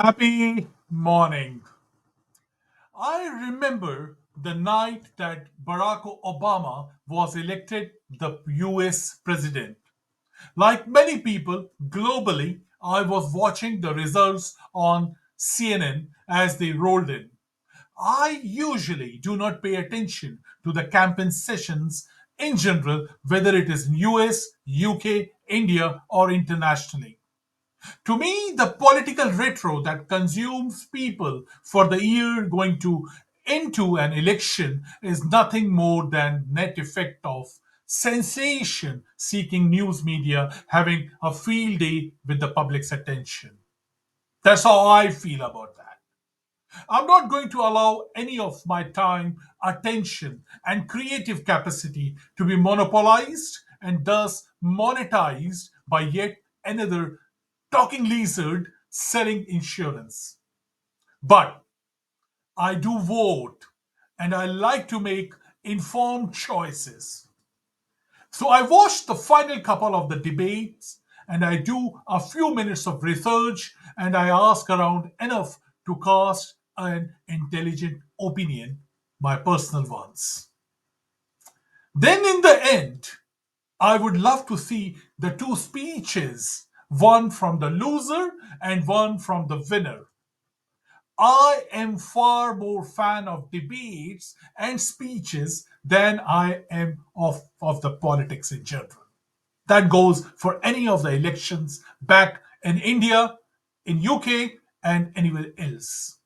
Happy morning. I remember the night that Barack Obama was elected the US president. Like many people globally, I was watching the results on CNN as they rolled in. I usually do not pay attention to the campaign sessions in general, whether it is in US, UK, India, or internationally. To me, the political retro that consumes people for the year going to into an election is nothing more than net effect of sensation seeking news media having a field day with the public's attention. That's how I feel about that. I'm not going to allow any of my time, attention, and creative capacity to be monopolized and thus monetized by yet another talking lizard selling insurance. But I do vote and I like to make informed choices. So I watch the final couple of the debates and I do a few minutes of research and I ask around enough to cast an intelligent opinion, my personal ones. Then in the end, I would love to see the two speeches, one from the loser and one from the winner. I am far more fan of debates and speeches than I am of the politics in general. That goes for any of the elections back in India, in UK, and anywhere else.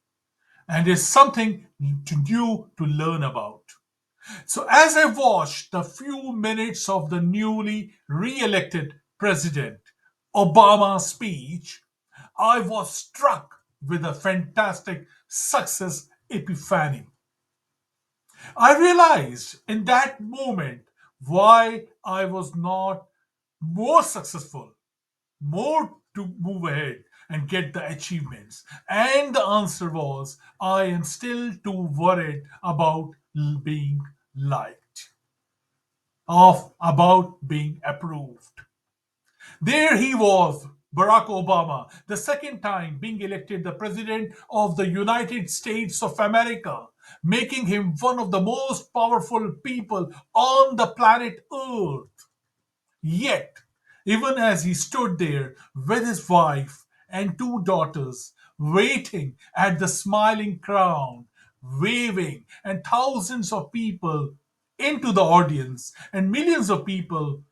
And it's something to new to learn about. So as I watched the few minutes of the newly re-elected president Obama's speech, I was struck with a fantastic success epiphany. I realized in that moment why I was not more successful, more to move ahead and get the achievements. And the answer was I am still too worried about being liked, of about being approved. There he was, Barack Obama, the second time being elected the President of the United States of America, making him one of the most powerful people on the planet Earth. Yet, even as he stood there with his wife and two daughters, waiting at the smiling crowd, waving, and thousands of people into the audience, and millions of people,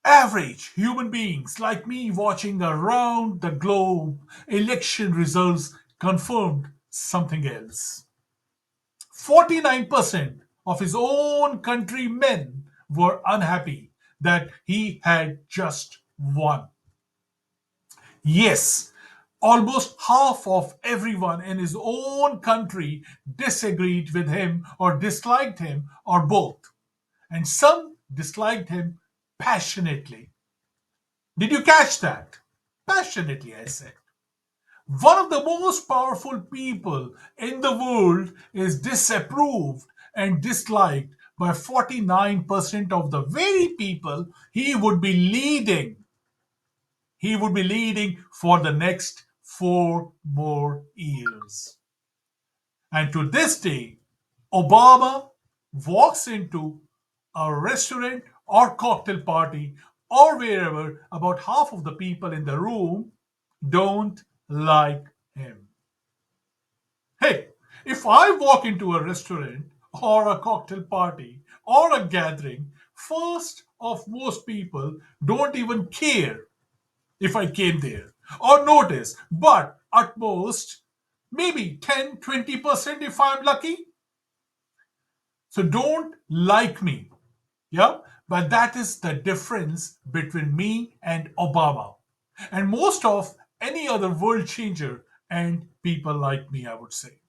average human beings like me watching around the globe, election results confirmed something else. 49% of his own countrymen were unhappy that he had just won. Yes, almost half of everyone in his own country disagreed with him or disliked him or both. And some disliked him passionately. Did you catch that? Passionately, I said. One of the most powerful people in the world is disapproved and disliked by 49% of the very people he would be leading. He would be leading for the next 4 more years. And to this day, Obama walks into a restaurant or cocktail party or wherever, about half of the people in the room don't like him. Hey, if I walk into a restaurant or a cocktail party or a gathering, first of most people don't even care if I came there or notice, but at most maybe 10-20% if I'm lucky. So don't like me. Yeah. But that is the difference between me and Obama and most of any other world changer and people like me, I would say.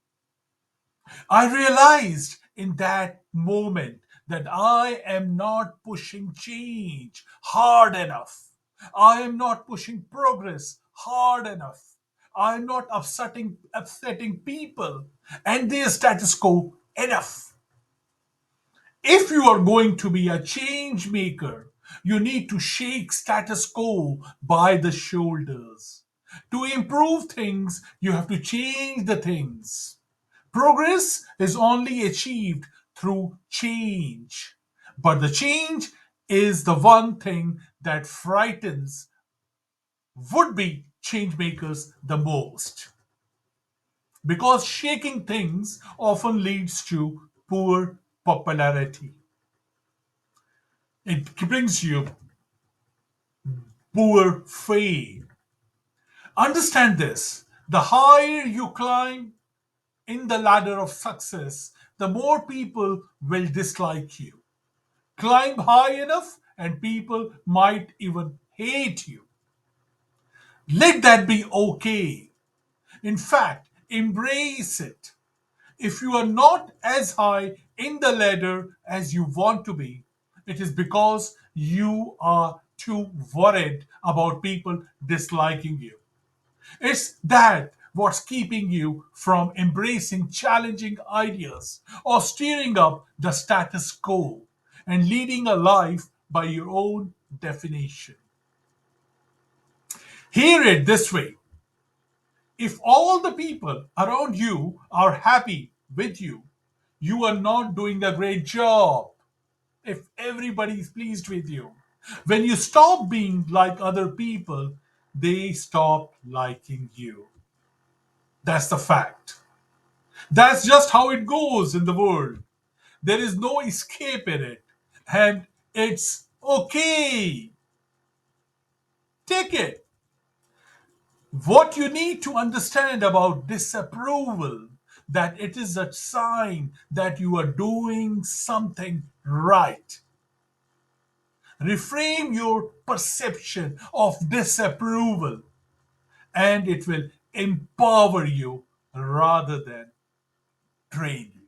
I realized in that moment that I am not pushing change hard enough. I am not pushing progress hard enough. I am not upsetting people and their status quo enough. If you are going to be a change maker, you need to shake status quo by the shoulders. To improve things, you have to change the things. Progress is only achieved through change. But the change is the one thing that frightens would be change makers the most. Because shaking things often leads to poor popularity. It brings you poor fame. Understand this: the higher you climb in the ladder of success, the more people will dislike you. Climb high enough, and people might even hate you. Let that be okay. In fact, embrace it. If you are not as high in the ladder as you want to be, it is because you are too worried about people disliking you. It's that what's keeping you from embracing challenging ideas or steering up the status quo and leading a life by your own definition. Hear it this way: if all the people around you are happy with you, you are not doing a great job. If everybody is pleased with you, when you stop being like other people, they stop liking you. That's the fact. That's just how it goes in the world. There is no escape in it. And it's okay. Take it. What you need to understand about disapproval, that it is a sign that you are doing something right. Reframe your perception of disapproval, and it will empower you rather than drain you.